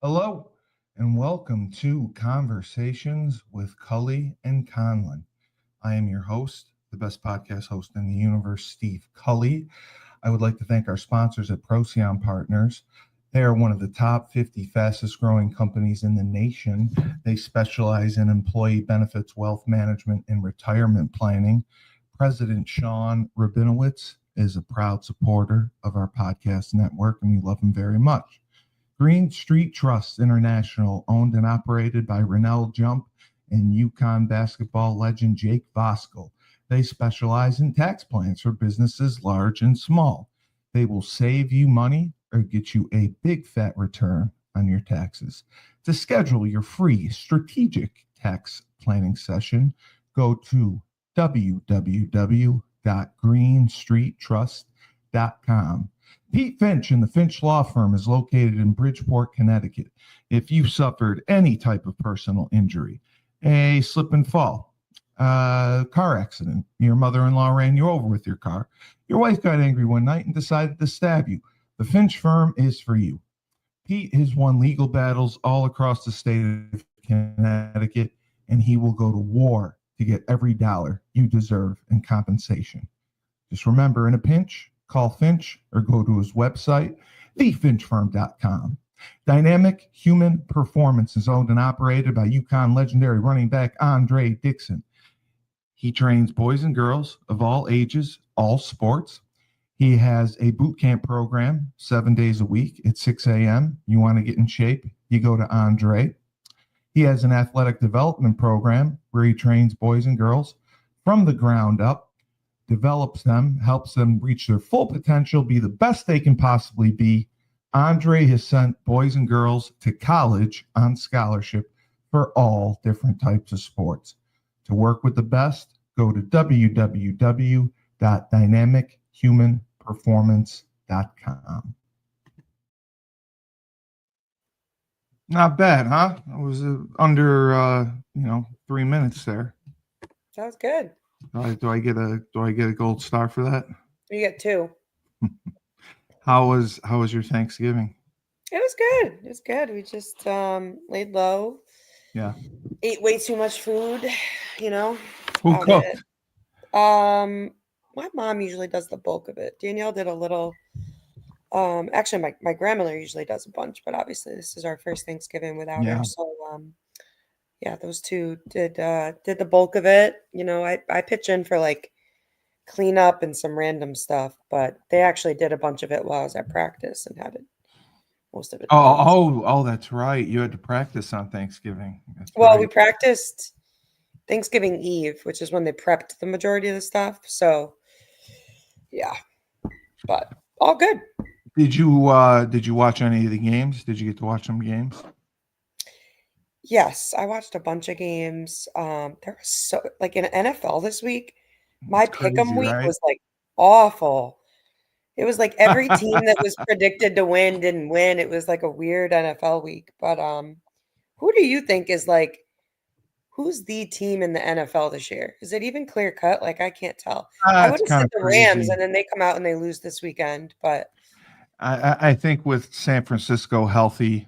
Hello, and welcome to Conversations with Cully and Conlon. I am your host, the best podcast host in the universe, Steve Cully. I would like to thank our sponsors at Procyon Partners. They are one of the top 50 fastest growing companies in the nation. They specialize in employee benefits, wealth management, and retirement planning. President Sean Rabinowitz is a proud supporter of our podcast network, and we love him very much. Green Street Trust International, owned and operated by Rennell Jump and UConn basketball legend Jake Voskuhl. They specialize in tax plans for businesses large and small. They will save you money or get you a big fat return on your taxes. To schedule your free strategic tax planning session, go to www.greenstreettrust.com. Pete Finch and the Finch Law Firm is located in Bridgeport, Connecticut. If you suffered any type of personal injury, a slip and fall, car accident, your mother-in-law ran you over with your car, your wife got angry one night and decided to stab you, the Finch Firm is for you. Pete has won legal battles all across the state of Connecticut, and he will go to war to get every dollar you deserve in compensation. Just remember, in a pinch, call Finch or go to his website, thefinchfirm.com. Dynamic Human Performance is owned and operated by UConn legendary running back Andre Dixon. He trains boys and girls of all ages, all sports. He has a boot camp program 7 days a week at 6 a.m. You want to get in shape, you go to Andre. He has an athletic development program where he trains boys and girls from the ground up, develops them, helps them reach their full potential, be the best they can possibly be. Andre has sent boys and girls to college on scholarship for all different types of sports. To work with the best, go to www.dynamichumanperformance.com. Not bad, huh? It was under 3 minutes there. Sounds good. Do I get a gold star for that? You get 2. How was your Thanksgiving? It was good. It was good. We just laid low. Yeah. Ate way too much food, Who about cooked? it. My mom usually does the bulk of it. Danielle did a little. Actually, my grandmother usually does a bunch, but obviously this is our first Thanksgiving without Yeah. her. So yeah, those two did the bulk of it. I pitch in for like cleanup and some random stuff, but they actually did a bunch of it while I was at practice and had it most of it done. Oh, that's right. You had to practice on Thanksgiving. That's Well, we right. practiced Thanksgiving Eve, which is when they prepped the majority of the stuff. So yeah, but all good. Did you watch any of the games? Did you get to watch some games? Yes, I watched a bunch of games. There was so like in NFL this week, my It's pick'em crazy, week right? was like awful. It was like every team that was predicted to win didn't win. It was like a weird NFL week. But who do you think is like who's the team in the NFL this year? Is it even clear cut? Like I can't tell. I would It's have kind said of the Rams, crazy. and then they come out and they lose this weekend. But I think with San Francisco healthy,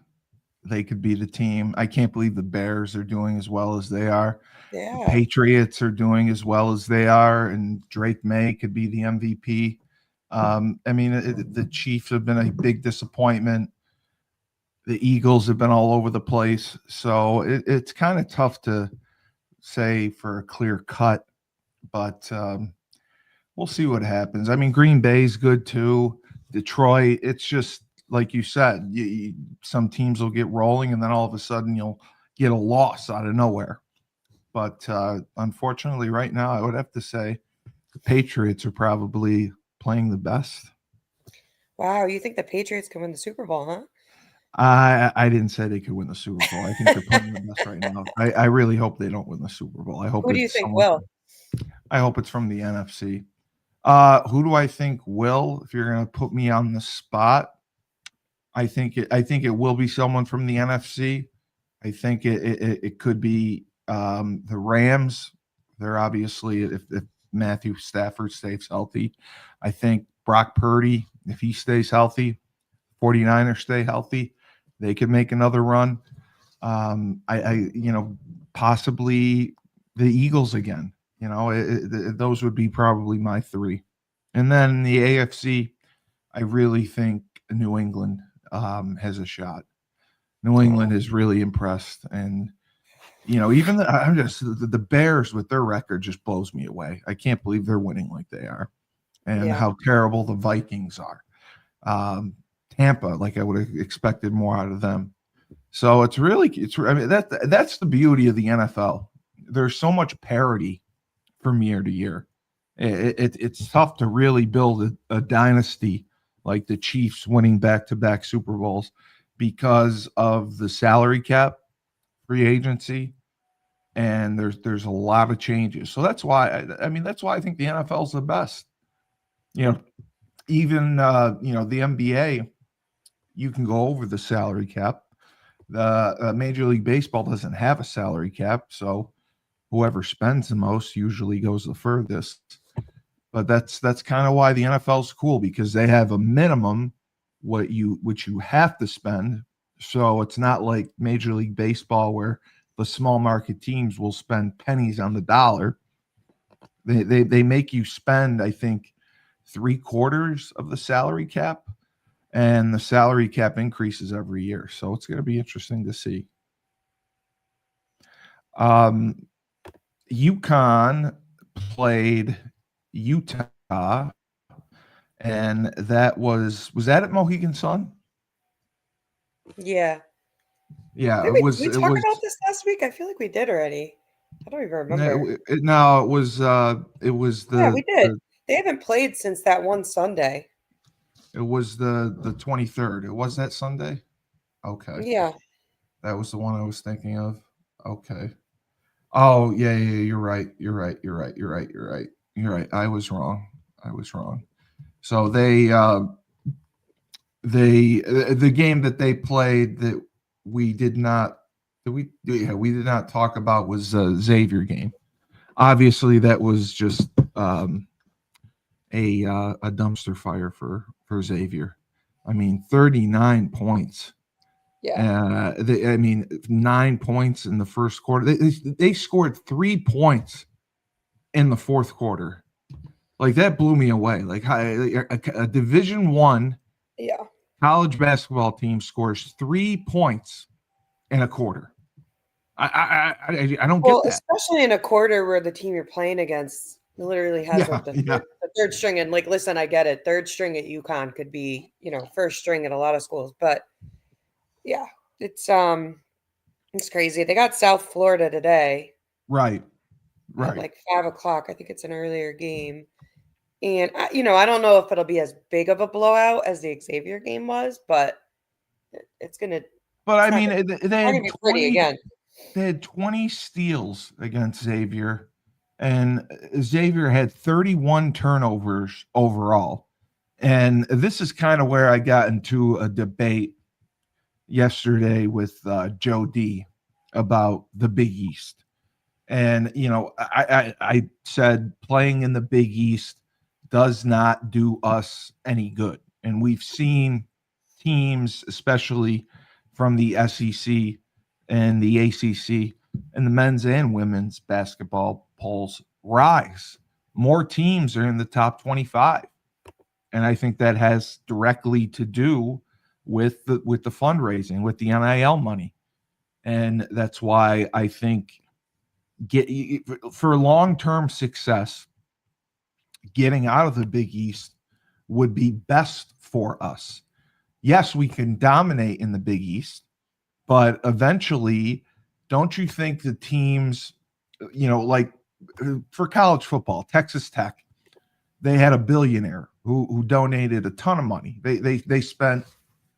they could be the team. I can't believe the Bears are doing as well as they are. The yeah, Patriots are doing as well as they are, and Drake May could be the MVP. I mean, the Chiefs have been a big disappointment. The Eagles have been all over the place, so it's kind of tough to say for a clear cut, but we'll see what happens. I mean, Green Bay's good too. Detroit, it's just like you said, some teams will get rolling, and then all of a sudden you'll get a loss out of nowhere. But unfortunately, right now, I would have to say the Patriots are probably playing the best. wow, you think the Patriots can win the Super Bowl, huh? I didn't say they could win the Super Bowl. I think they're playing the best right now. I really hope they don't win the Super Bowl. I hope Who do you it's think someone. will? I hope it's from the NFC. Who do I think will? If you're going to put me on the spot, I think it will be someone from the NFC. I think it could be the Rams. They're obviously if Matthew Stafford stays healthy. I think Brock Purdy, if he stays healthy, 49ers stay healthy. They could make another run. Possibly the Eagles again. Those would be probably my three. And then the AFC, I really think New England has a shot. New England is really impressed, and even the Bears with their record just blows me away. I can't believe they're winning like they are, and how terrible the Vikings are. Tampa, like I would have expected more out of them. So that's the beauty of the NFL. There's so much parity from year to year. It's tough to really build a dynasty like the Chiefs winning back-to-back Super Bowls because of the salary cap, free agency, and there's a lot of changes. So that's why I think the NFL is the best. Even the NBA, you can go over the salary cap. The Major League Baseball doesn't have a salary cap, so whoever spends the most usually goes the furthest. But that's kind of why the NFL is cool, because they have a minimum which you have to spend. So it's not like Major League Baseball where the small market teams will spend pennies on the dollar. They make you spend, I think, 3/4 of the salary cap, and the salary cap increases every year. So it's going to be interesting to see. UConn played Utah, and that was that at Mohegan Sun? Yeah. Yeah, Did we talk about this last week? I feel like we did already. I don't even remember. No, it was Yeah, we did. They haven't played since that one Sunday. It was the 23rd. It was that Sunday? Okay. Yeah. That was the one I was thinking of. Okay. Oh, yeah, you're right. You're right. I was wrong. So the game that they played that we did not talk about was Xavier game. Obviously, that was just a dumpster fire for Xavier. I mean, 39 points. Yeah. 9 points in the first quarter. They scored 3 points in the fourth quarter. Like, that blew me away. Like, a Division I college basketball team scores 3 points in a quarter. I don't get that. Especially in a quarter where the team you're playing against literally has the third string. And like, listen, I get it. Third string at UConn could be, first string at a lot of schools. But yeah, it's crazy. They got South Florida today. Right. At like 5:00. I think it's an earlier game. And, I don't know if it'll be as big of a blowout as the Xavier game was, but it's going to. But I mean, they had be pretty again. They had 20 steals against Xavier, and Xavier had 31 turnovers overall. And this is kind of where I got into a debate yesterday with Joe D about the Big East. And, I said playing in the Big East does not do us any good. And we've seen teams, especially from the SEC and the ACC and the men's and women's basketball polls, rise. More teams are in the top 25. And I think that has directly to do with the fundraising, with the NIL money. And that's why I think for long-term success, getting out of the Big East would be best for us. Yes, we can dominate in the Big East, but eventually, don't you think the teams, like for college football, Texas Tech, they had a billionaire who donated a ton of money. They spent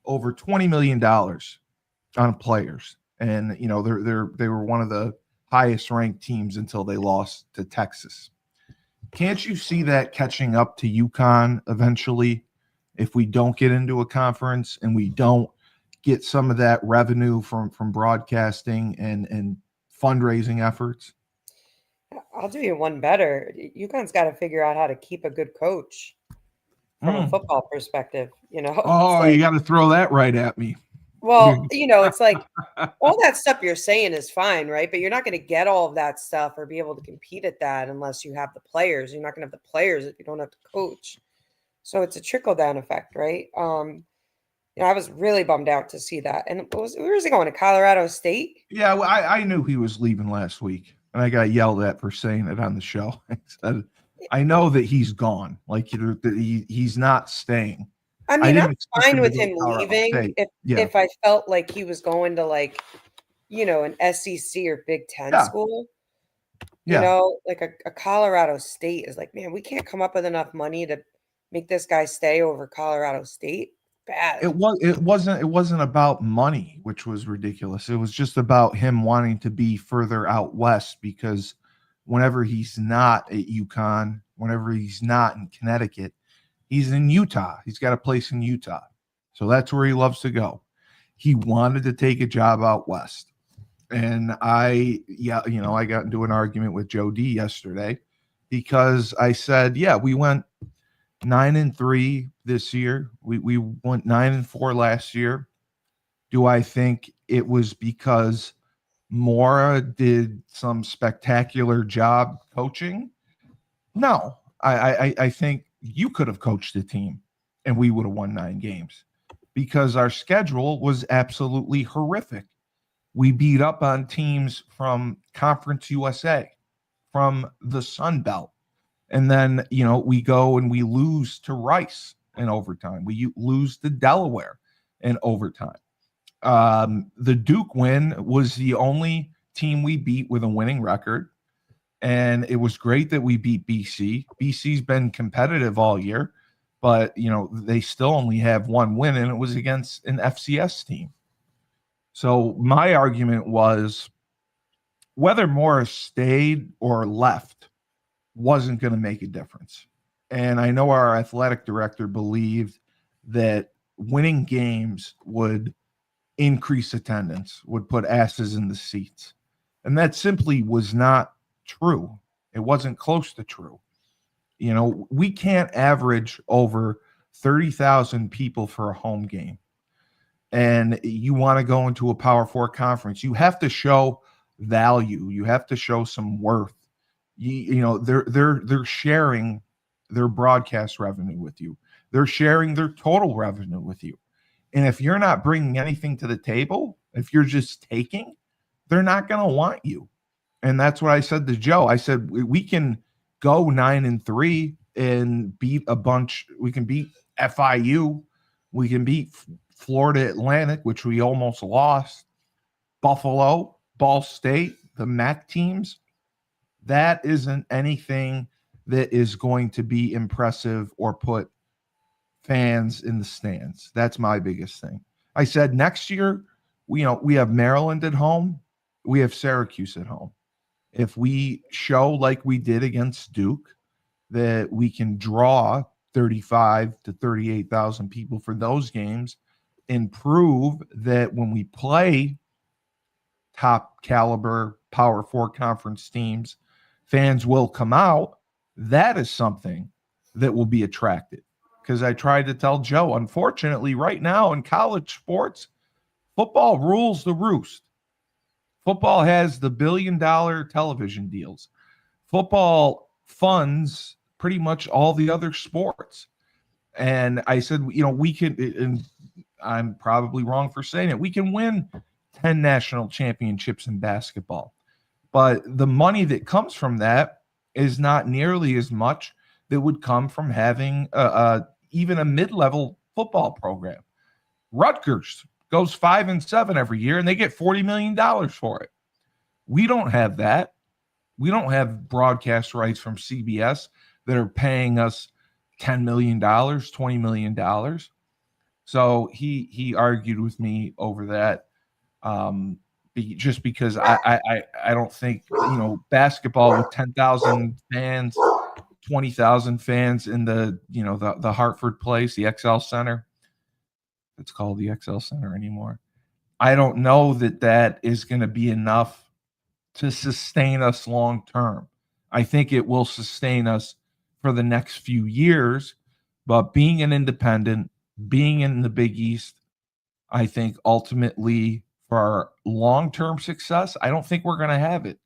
over $20 million on players, and they were one of the highest ranked teams until they lost to Texas. Can't you see that catching up to UConn eventually if we don't get into a conference and we don't get some of that revenue from broadcasting and fundraising efforts? I'll do you one better. UConn's got to figure out how to keep a good coach from a football perspective, Oh, you got to throw that right at me. Well, it's like all that stuff you're saying is fine, right? But you're not going to get all of that stuff or be able to compete at that unless you have the players. You're not going to have the players if you don't have the coach. So it's a trickle down effect, right? I was really bummed out to see that. And where was he going, to Colorado State? Yeah, well, I knew he was leaving last week, and I got yelled at for saying it on the show. I said, I know that he's gone. Like he's not staying. I I mean, I'm didn't expect fine him to with go to him Colorado leaving State. Yeah, if I felt like he was going to like, an SEC or Big Ten yeah, school. yeah. Like a Colorado State is like, man, we can't come up with enough money to make this guy stay over Colorado State. Bad. It wasn't about money, which was ridiculous. It was just about him wanting to be further out west because whenever he's not at UConn, whenever he's not in Connecticut, he's in Utah. He's got a place in Utah. So that's where he loves to go. He wanted to take a job out west. And I got into an argument with Joe D yesterday because I said, yeah, we went 9-3 this year. We went 9-4 last year. Do I think it was because Mora did some spectacular job coaching? No. I think you could have coached the team and we would have won 9 games because our schedule was absolutely horrific. We beat up on teams from Conference USA, from the Sun Belt. And then, we go and we lose to Rice in overtime. We lose to Delaware in overtime. The Duke win was the only team we beat with a winning record. And it was great that we beat BC. BC's been competitive all year, but, they still only have one win, and it was against an FCS team. So my argument was whether Morris stayed or left wasn't going to make a difference. And I know our athletic director believed that winning games would increase attendance, would put asses in the seats. And that simply was not true. It wasn't close to true. We can't average over 30,000 people for a home game. And you want to go into a Power Four conference, you have to show value. You have to show some worth. They're sharing their broadcast revenue with you. They're sharing their total revenue with you. And if you're not bringing anything to the table, if you're just taking, they're not going to want you. And that's what I said to Joe. I said, we can go 9-3 and beat a bunch. We can beat FIU. We can beat Florida Atlantic, which we almost lost. Buffalo, Ball State, the MAC teams. That isn't anything that is going to be impressive or put fans in the stands. That's my biggest thing. I said next year, we have Maryland at home. We have Syracuse at home. If we show like we did against Duke that we can draw 35 to 38,000 people for those games and prove that when we play top caliber Power Four conference teams, fans will come out, that is something that will be attractive. Because I tried to tell Joe, unfortunately, right now in college sports, football rules the roost. Football has the billion-dollar television deals. Football funds pretty much all the other sports. And I said, we can, and I'm probably wrong for saying it, we can win 10 national championships in basketball. But the money that comes from that is not nearly as much that would come from having even a mid-level football program. Rutgers goes 5-7 every year, and they get $40 million for it. We don't have that. We don't have broadcast rights from CBS that are paying us $10 million, $20 million. So he argued with me over that. Just because I don't think, basketball with 10,000 fans, 20,000 fans in the Hartford place, the XL Center. It's called the XL Center anymore. I don't know that is going to be enough to sustain us long term. I think it will sustain us for the next few years, but being an independent, being in the Big East, I think ultimately for our long-term success, I don't think we're going to have it.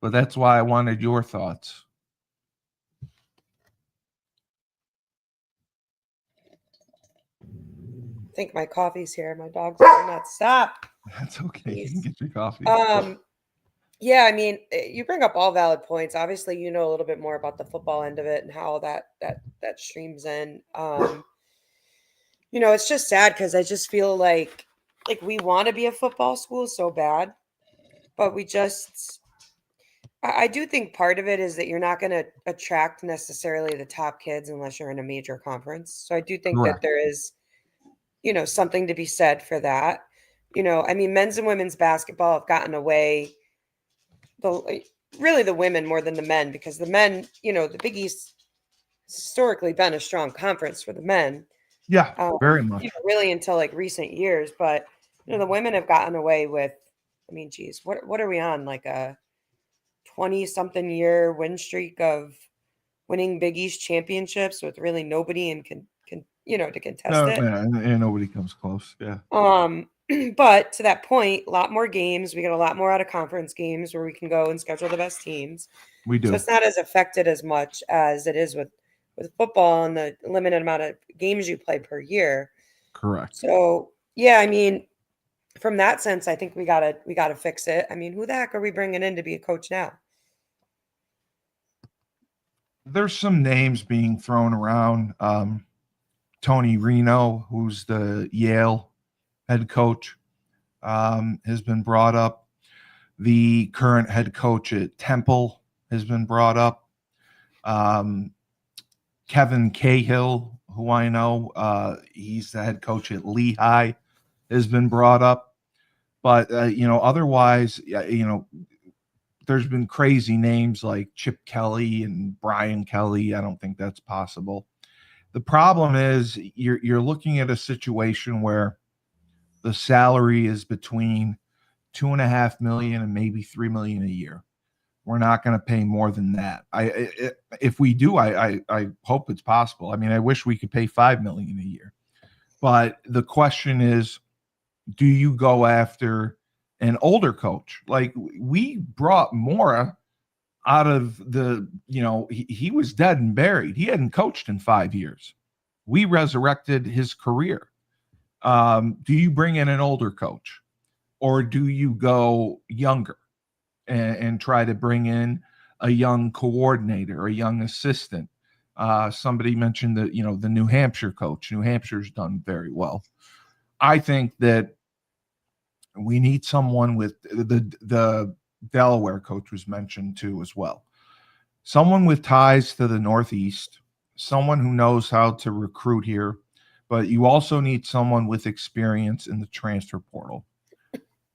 But that's why I wanted your thoughts. I think my coffee's here. My dog's will not stop. That's okay. Please. You can get your coffee. Yeah, I mean, you bring up all valid points. Obviously, you know a little bit more about the football end of it and how that streams in. It's just sad because I just feel like we want to be a football school so bad, but I do think part of it is that you're not going to attract necessarily the top kids unless you're in a major conference. So I do think that Correct. there is, something to be said for that. I mean, men's and women's basketball have gotten away, really the women more than the men, because the men, the Big East historically been a strong conference for the men. Yeah, very much. Really until like recent years, but the women have gotten away with. I mean, geez, what are we on, like a 20-something year win streak of winning Big East championships with really nobody and can to contest it. And nobody comes close. Yeah. But to that point, a lot more games. We get a lot more out of conference games where we can go and schedule the best teams. We do. So it's not as affected as much as it is with football and the limited amount of games you play per year. Correct. So yeah, I mean, from that sense, I think we gotta fix it. I mean, who the heck are we bringing in to be a coach now? There's some names being thrown around. Tony Reno, who's the Yale head coach, has been brought up. The current head coach at Temple has been brought up. Kevin Cahill, who I know, he's the head coach at Lehigh, has been brought up. But, otherwise, there's been crazy names like Chip Kelly and Brian Kelly. I don't think that's possible. The problem is you're looking at a situation where the salary is between $2.5 million and maybe $3 million a year. We're not going to pay more than that. If we do, I hope it's possible. I mean, I wish we could pay $5 million a year. But the question is, do you go after an older coach? Like we brought Mora out of the, he was dead and buried. He hadn't coached in 5 years. We resurrected his career. Do you bring in an older coach, or do you go younger and try to bring in a young coordinator, a young assistant? Somebody mentioned that, the New Hampshire coach. New Hampshire's done very well. I think that we need someone with the Delaware coach was mentioned too as well. Someone with ties to the Northeast, someone who knows how to recruit here, but you also need someone with experience in the transfer portal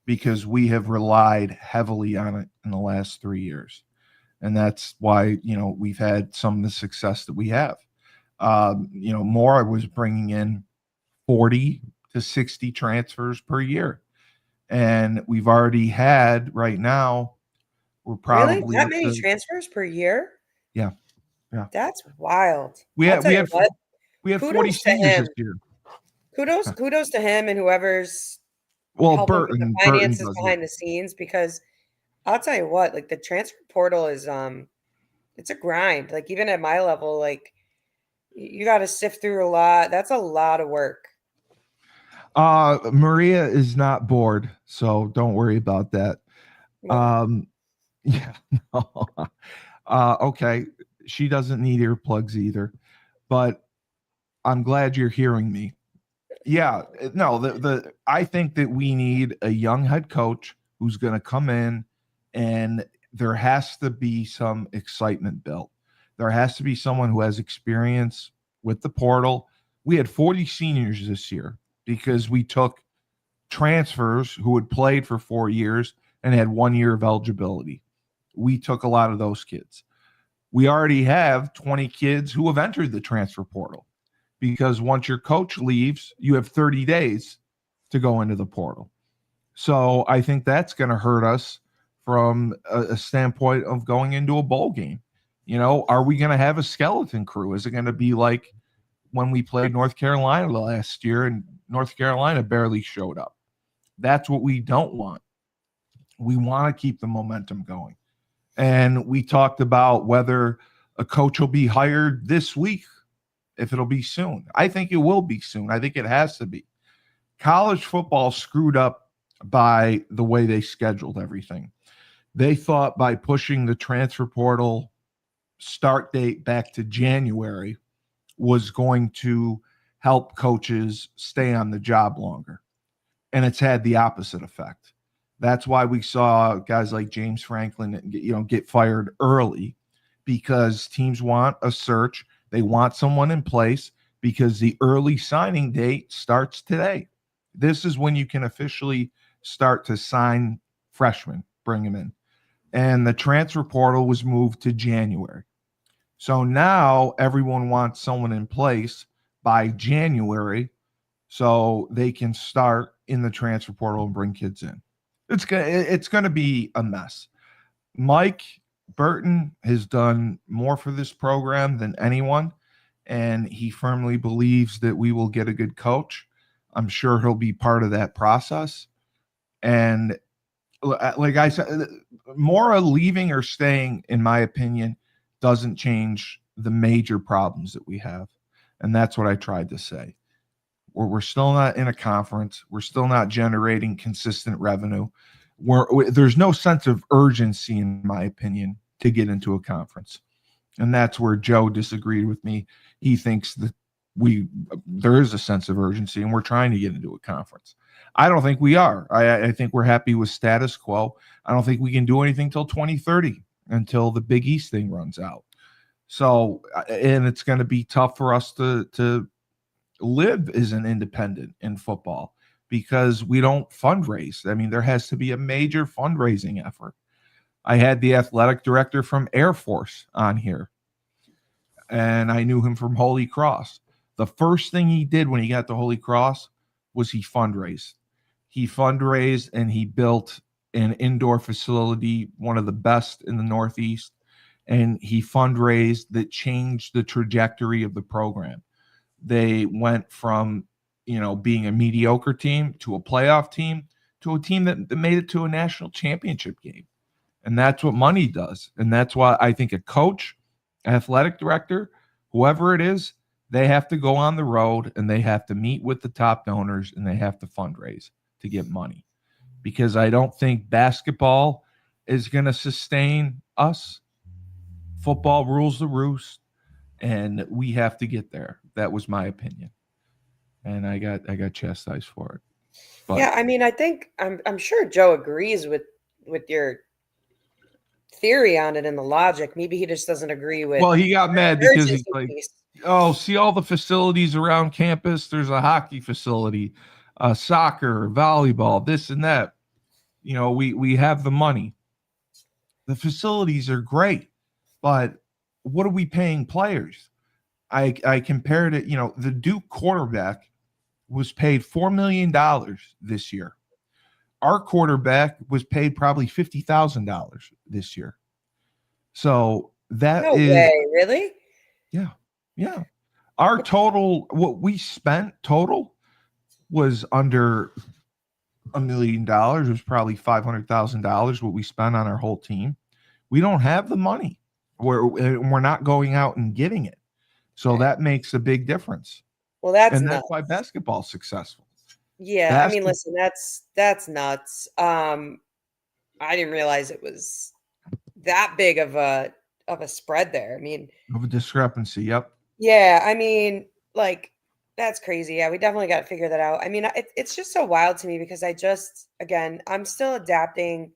because we have relied heavily on it in the last 3 years. And that's why, we've had some of the success that we have. Mora was bringing in 40 to 60 transfers per year. And we've already had right now, we're probably really that many transfers per year. Yeah. That's wild. We had 40 kudos to seniors him. this year. Kudos to him and whoever's Well, helping with the finances behind the the scenes, because I'll tell you what, like the transfer portal is it's a grind. Like even at my level, like you got to sift through a lot. That's a lot of work. Maria is not bored, so don't worry about that. No. Yeah. Okay. She doesn't need earplugs either, but I'm glad you're hearing me. Yeah. No, I think that we need a young head coach who's going to come in, and there has to be some excitement built. There has to be someone who has experience with the portal. We had 40 seniors this year because we took transfers who had played for 4 years and had 1 year of eligibility. We took a lot of those kids. We already have 20 kids who have entered the transfer portal because once your coach leaves, you have 30 days to go into the portal. So I think that's going to hurt us from a standpoint of going into a bowl game. Are we going to have a skeleton crew? Is it going to be like when we played North Carolina last year and North Carolina barely showed up. That's what we don't want. We want to keep the momentum going. And we talked about whether a coach will be hired this week, if it'll be soon. I think it will be soon. I think it has to be. College football screwed up by the way they scheduled everything. They thought by pushing the transfer portal start date back to January was going to help coaches stay on the job longer. And it's had the opposite effect. That's why we saw guys like James Franklin, get fired early, because teams want a search. They want someone in place because the early signing date starts today. This is when you can officially start to sign freshmen, bring them in. And the transfer portal was moved to January. So now everyone wants someone in place by January so they can start in the transfer portal and bring kids in. It's going to be a mess. Mike Burton has done more for this program than anyone, and he firmly believes that we will get a good coach. I'm sure he'll be part of that process. And like I said, Mora leaving or staying, in my opinion, doesn't change the major problems that we have. And that's what I tried to say. We're still not in a conference. We're still not generating consistent revenue. There's no sense of urgency, in my opinion, to get into a conference. And that's where Joe disagreed with me. He thinks that there is a sense of urgency and we're trying to get into a conference. I don't think we are. I think we're happy with status quo. I don't think we can do anything till 2030, until the Big East thing runs out. So, and it's going to be tough for us to live as an independent in football because we don't fundraise. I mean, there has to be a major fundraising effort. I had the athletic director from Air Force on here, and I knew him from Holy Cross. The first thing he did when he got to Holy Cross was he fundraised. He fundraised and he built an indoor facility, one of the best in the Northeast, and he fundraised that changed the trajectory of the program. They went from, being a mediocre team to a playoff team to a team that made it to a national championship game. And that's what money does. And that's why I think a coach, athletic director, whoever it is, they have to go on the road and they have to meet with the top donors and they have to fundraise to get money. Because I don't think basketball is going to sustain us. Football rules the roost, and we have to get there. That was my opinion, and I got chastised for it. But yeah, I mean, I think I'm sure Joe agrees with your theory on it and the logic. Maybe he just doesn't agree with. Well, he got mad because he's like, "Oh, see all the facilities around campus. There's a hockey facility, soccer, volleyball, this and that. We have the money. The facilities are great, but what are we paying players?" I compared it, the Duke quarterback was paid $4 million this year. Our quarterback was paid probably $50,000 this year. So that is way, really? Yeah. Yeah. Our total, what we spent total was under $1 million. It was probably $500,000 what we spent on our whole team. We don't have the money. We're not going out and getting it. So that makes a big difference. Well, that's why basketball's successful. Yeah, I mean, listen, that's nuts. I didn't realize it was that big of a spread there. I mean, of a discrepancy. Yep. Yeah, I mean, that's crazy. Yeah, we definitely got to figure that out. I mean, it's just so wild to me because I'm still adapting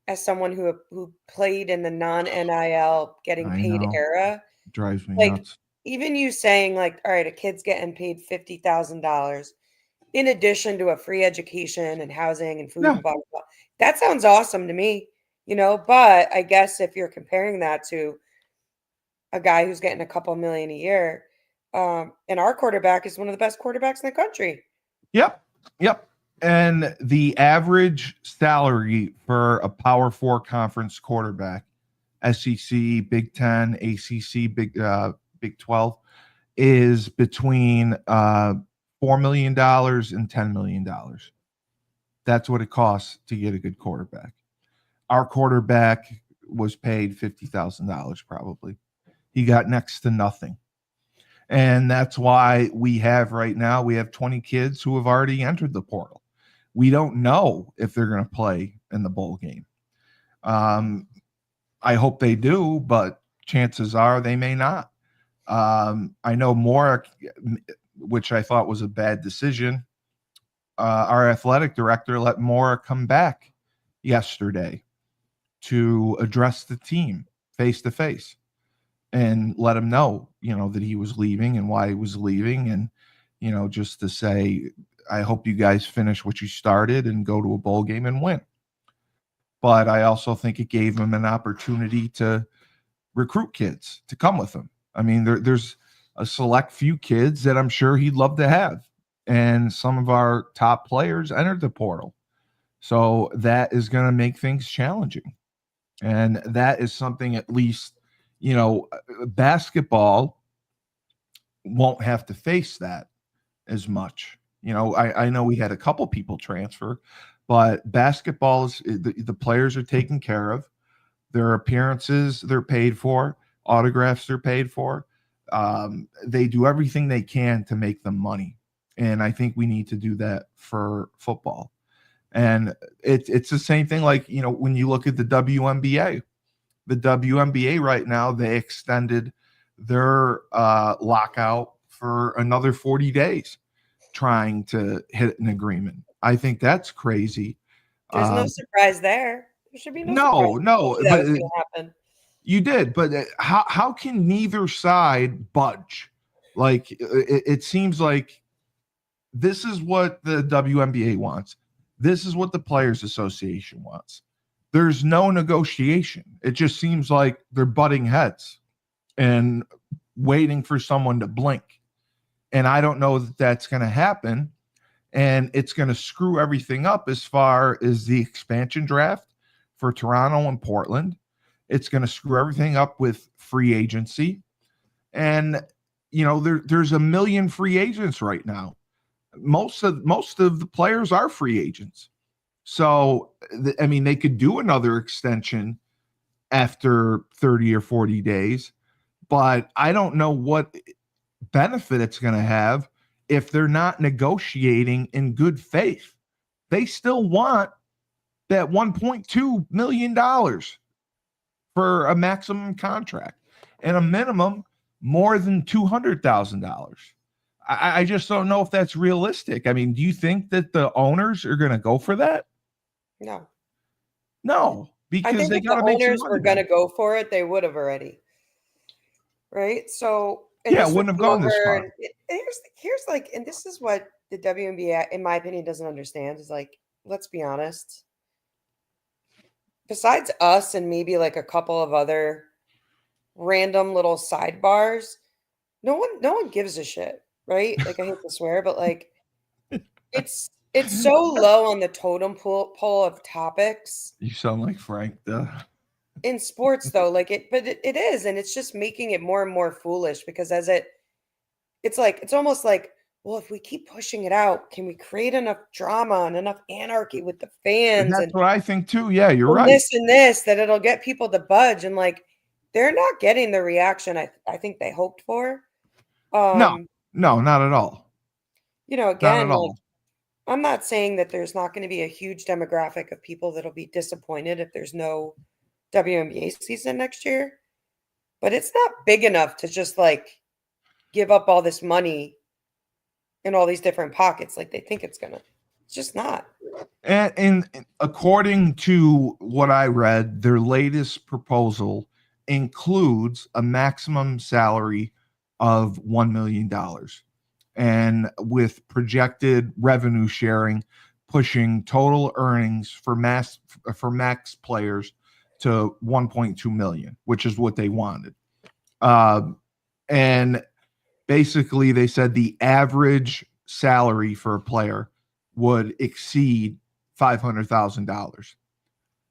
as someone who played in the non-NIL getting paid era. It drives me nuts. Even you saying all right, a kid's getting paid $50,000 in addition to a free education and housing and food and blah, blah, blah. That sounds awesome to me, but I guess if you're comparing that to a guy who's getting a couple million a year, and our quarterback is one of the best quarterbacks in the country. Yep. And the average salary for a Power 4 conference quarterback, SEC, Big 10, ACC, Big 12, is between $4 million and $10 million. That's what it costs to get a good quarterback. Our quarterback was paid $50,000 probably. He got next to nothing. And that's why we have 20 kids who have already entered the portal. We don't know if they're going to play in the bowl game. I hope they do, but chances are they may not. I know Mora, which I thought was a bad decision. Our athletic director let Mora come back yesterday to address the team face to face and let him know, that he was leaving and why he was leaving. And, just to say, I hope you guys finish what you started and go to a bowl game and win. But I also think it gave him an opportunity to recruit kids to come with him. I mean, there's a select few kids that I'm sure he'd love to have. And some of our top players entered the portal. So that is going to make things challenging. And that is something, at least, basketball won't have to face that as much. I know we had a couple people transfer, but basketball is the players are taken care of. Their appearances, they're paid for. Autographs, they're paid for. They do everything they can to make them money. And I think we need to do that for football. And it's the same thing, like, when you look at the WNBA. The WNBA right now, they extended their lockout for another 40 days trying to hit an agreement. I think that's crazy. There's no surprise there. There should be no surprise. No, That but was going to happen. You did, but how can neither side budge? Like, it seems like this is what the WNBA wants. This is what the Players Association wants. There's no negotiation. It just seems like they're butting heads and waiting for someone to blink. And I don't know that that's going to happen. And it's going to screw everything up as far as the expansion draft for Toronto and Portland. It's going to screw everything up with free agency. And, there's a million free agents right now. Most of the players are free agents. So, they could do another extension after 30 or 40 days, but I don't know what benefit it's going to have if they're not negotiating in good faith. They still want that $1.2 million for a maximum contract and a minimum more than $200,000. I just don't know if that's realistic. Do you think that the owners are going to go for that? No, because they got to make some money. If the owners were going to go for it, they would have already. Right? So, wouldn't have gone this far. And this is what the WNBA, in my opinion, doesn't understand is, like, let's be honest. Besides us and maybe like a couple of other random little sidebars, no one gives a shit, right? Like, I hate to swear, but like, it's so low on the totem pole of topics. You sound like Frank, in sports, though, but it is, and it's just making it more and more foolish because it's almost like, well, if we keep pushing it out, can we create enough drama and enough anarchy with the fans? And that's what I think too. Yeah, you're right. This and this, that it'll get people to budge, and like, they're not getting the reaction I think they hoped for. No, not at all. Again, like, I'm not saying that there's not going to be a huge demographic of people that'll be disappointed if there's no WNBA season next year, but it's not big enough to just like give up all this money in all these different pockets like they think it's gonna. It's just not. And according to what I read, their latest proposal includes a maximum salary of $1 million, and with projected revenue sharing pushing total earnings for max players to 1.2 million, which is what they wanted. And basically they said the average salary for a player would exceed $500,000.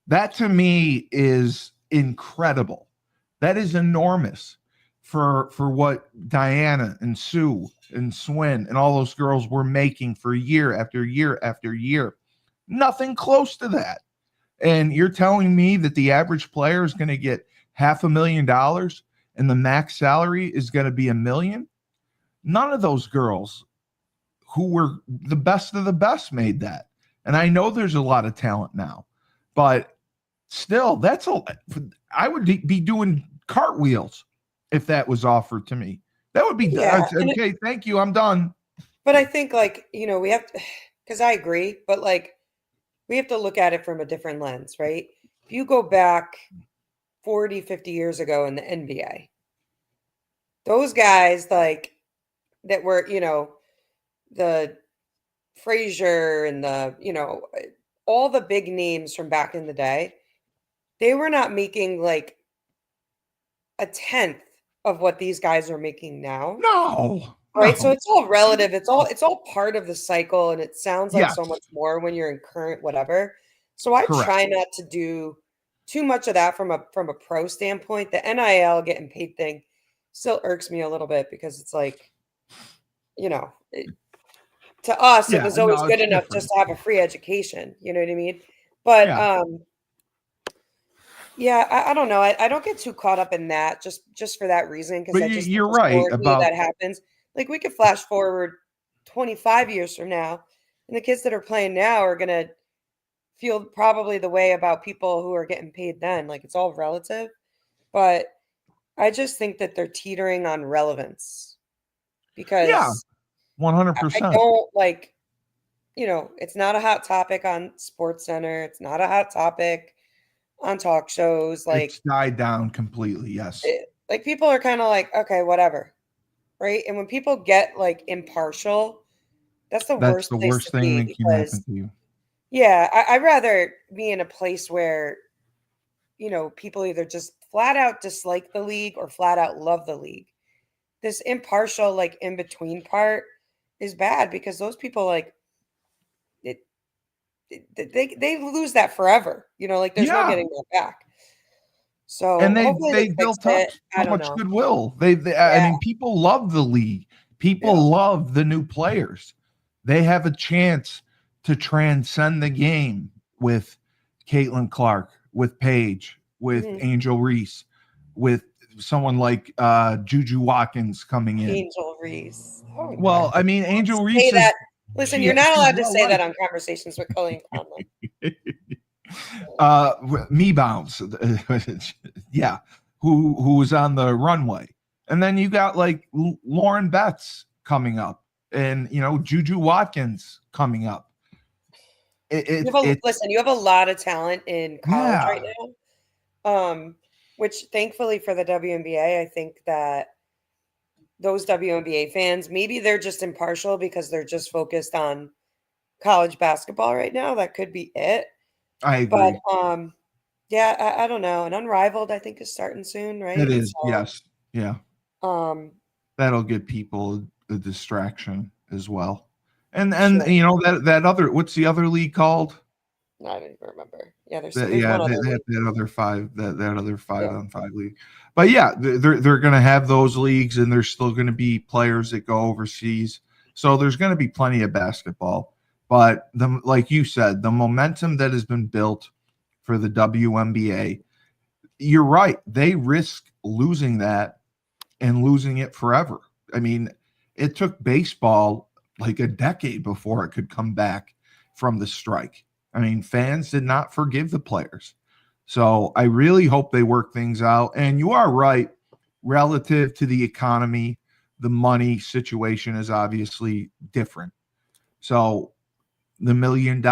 That to me is incredible. That is enormous for what Diana and Sue and Swin and all those girls were making for year after year after year. Nothing close to that. And you're telling me that the average player is going to get $500,000 and the max salary is going to be $1 million? None of those girls who were the best of the best made that. And I know there's a lot of talent now, but still, I would be doing cartwheels if that was offered to me. That would be okay. Thank you. I'm done. But I think we have to, because I agree, but we have to look at it from a different lens, right? If you go back 40, 50 years ago in the NBA, those guys that were, the Frazier and all the big names from back in the day, they were not making a tenth of what these guys are making now. No. Right. So it's all relative. It's all part of the cycle. And it sounds like so much more when you're in current whatever. So I try not to do too much of that from a pro standpoint. The NIL getting paid thing still irks me a little bit because it's to us, it was always good enough just to have a free education. You know what I mean? But I don't know. I don't get too caught up in that just for that reason. Because you're right about that happens. We could flash forward 25 years from now, and the kids that are playing now are going to feel probably the way about people who are getting paid then. It's all relative. But I just think that they're teetering on relevance because 100%. I don't it's not a hot topic on Sports Center. It's not a hot topic on talk shows. It's died down completely. Yes. People are kind of okay, whatever. Right. And when people get impartial, that's the worst thing that can happen to you. Yeah. I'd rather be in a place where, people either just flat out dislike the league or flat out love the league. This impartial, in between part is bad because those people they lose that forever. There's no getting that back. So and they built up so much goodwill. I mean, people love the league. People love the new players. They have a chance to transcend the game with Caitlin Clark, with Paige, with Angel Reese, with someone like Juju Watkins coming in. Angel Reese. Oh, well, I mean, Angel Reese. Listen, you're not allowed to say that on Conversations with Cully and Conlon. Me bounce. Yeah. Who was on the runway. And then you got Lauren Betts coming up and, Juju Watkins coming up. Listen, you have a lot of talent in college right now. Which thankfully for the WNBA, I think that those WNBA fans, maybe they're just impartial because they're just focused on college basketball right now. That could be it. I agree. But I don't know. And Unrivaled, I think, is starting soon, right? It is. So, yes. Yeah. That'll give people a distraction as well. And sure. that other, what's the other league called? I don't even remember. Yeah, there's that other five on 5 league. But yeah, they're going to have those leagues, and there's still going to be players that go overseas. So there's going to be plenty of basketball. But like you said, the momentum that has been built for the WNBA, you're right. They risk losing that and losing it forever. I mean, it took baseball a decade before it could come back from the strike. I mean, fans did not forgive the players. So I really hope they work things out. And you are right, relative to the economy, the money situation is obviously different. So the $1 million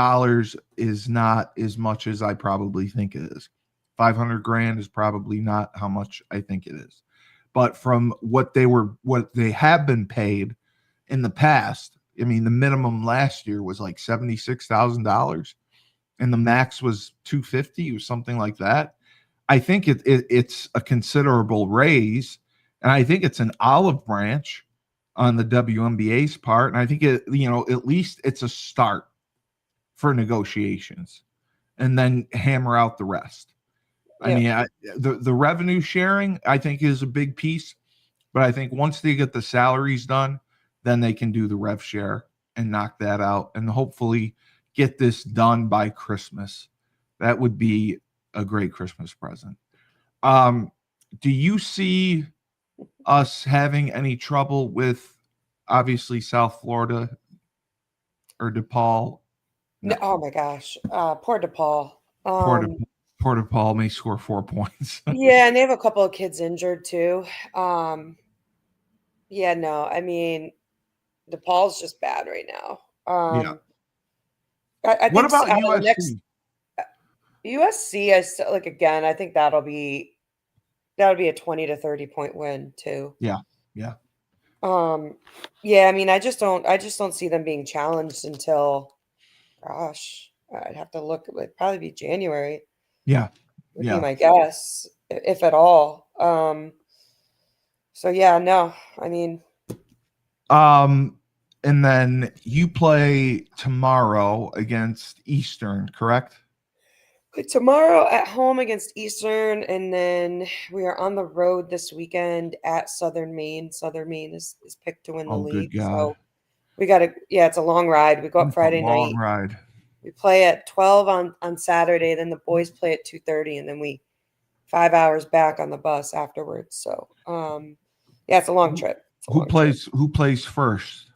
is not as much as I probably think it is. 500 grand is probably not how much I think it is. But from what they have been paid in the past, I mean, the minimum last year was $76,000. And the max was $250 or something like that. I think it's a considerable raise, and I think it's an olive branch on the WNBA's part. And I think at least it's a start for negotiations, and then hammer out the rest. Yeah. I mean, the revenue sharing I think is a big piece. But I think once they get the salaries done, then they can do the rev share and knock that out and hopefully get this done by Christmas. That would be a great Christmas present. Do you see us having any trouble with obviously South Florida or DePaul? No. Oh my gosh. Poor DePaul. Port DePaul may score 4 points. Yeah, and they have a couple of kids injured too. Yeah, no, I mean, DePaul's just bad right now. Yeah. I What think about the next USC? USC, I still like again. I think that would be a 20 to 30 point win too. Yeah. Yeah. Yeah, I mean, I just don't see them being challenged until, gosh, I'd have to look. It would probably be January. Yeah. Would be Yeah. my guess, if at all. So yeah, no, I mean, And then you play tomorrow against Eastern, correct? tomorrow at home against Eastern, and then we are on the road this weekend at Southern Maine. Southern Maine is picked to win the Oh, good league, God. so we got to. Yeah, it's a long ride. We go up It's a Friday long night. ride. We play at 12 on Saturday. Then the boys play at 2:30, and then we 5 hours back on the bus afterwards. So, yeah, it's a long trip. It's a long trip. Who plays first?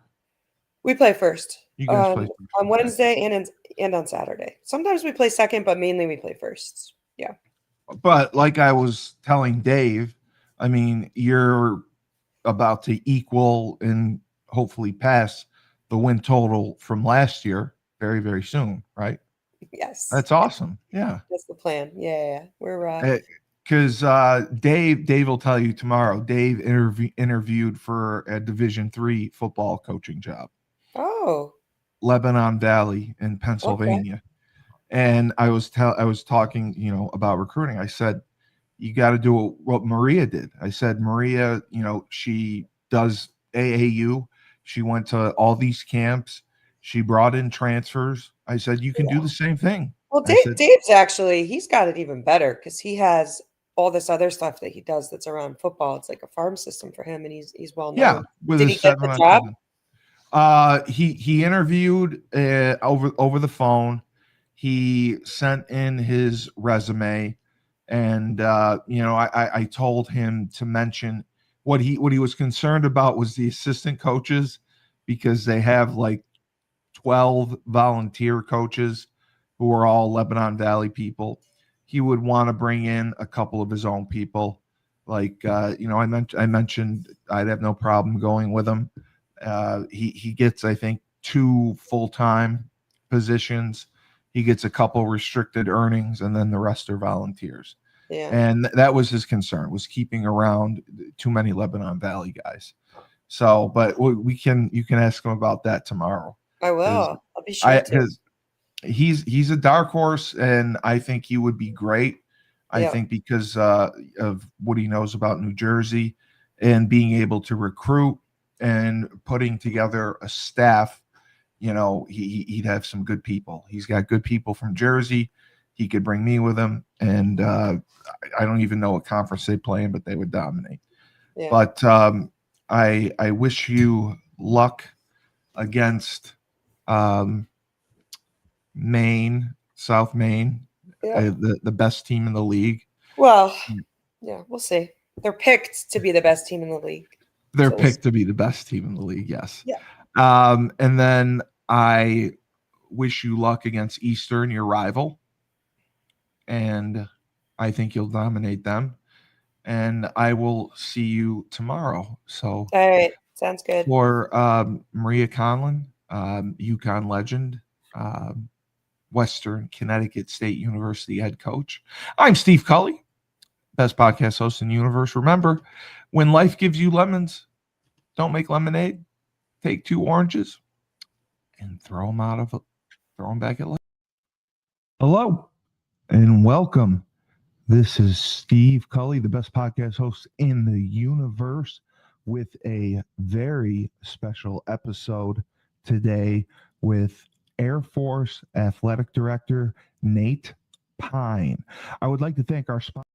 We play first You guys play first. on Okay. Wednesday and on Saturday. Sometimes we play second, but mainly we play first. Yeah. But like I was telling Dave, I mean, you're about to equal and hopefully pass the win total from last year very, very soon, right? Yes. That's awesome. Yeah. That's the plan. Yeah. We're because Dave will tell you tomorrow. Dave interviewed for a Division III football coaching job, oh, Lebanon Valley in okay. Pennsylvania. And I was talking, about recruiting. I said, you got to do what Maria did. I said, Maria, she does AAU. She went to all these camps. She brought in transfers. I said, you can do the same thing. Well, I said, Dave's actually, he's got it even better because he has all this other stuff that he does that's around football. It's like a farm system for him, and he's well known. yeah, with Did his he get the job? 7-on-7. He interviewed over the phone. He sent in his resume, and I told him to mention what he was concerned about was the assistant coaches, because they have like 12 volunteer coaches who are all Lebanon Valley people. He would want to bring in a couple of his own people. Like, I mentioned I'd have no problem going with him. He gets, I think, 2 full-time positions. He gets a couple restricted earnings, and then the rest are volunteers. Yeah. And that was his concern, was keeping around too many Lebanon Valley guys. So, but you can ask him about that tomorrow. I will. I'll be sure to. Because he's a dark horse, and I think he would be great. I think because of what he knows about New Jersey and being able to recruit and putting together a staff, he'd have some good people. He's got good people from Jersey. He could bring me with him, and I don't even know what conference they play in, but they would dominate. Yeah. But I wish you luck against Maine, South Maine, the best team in the league. Well, yeah, we'll see. They're picked to be the best team in the league. They're picked to be the best team in the league, yes. Yeah. And then I wish you luck against Eastern, your rival. And I think you'll dominate them. And I will see you tomorrow. So, all right, sounds good. For Maria Conlon, UConn legend, Western Connecticut State University head coach, I'm Steve Cully, best podcast host in the universe. Remember, when life gives you lemons, don't make lemonade. Take 2 oranges and throw them back at life. Hello and welcome. This is Steve Cully, the best podcast host in the universe, with a very special episode today with Air Force Athletic Director Nate Pine. I would like to thank our sponsor.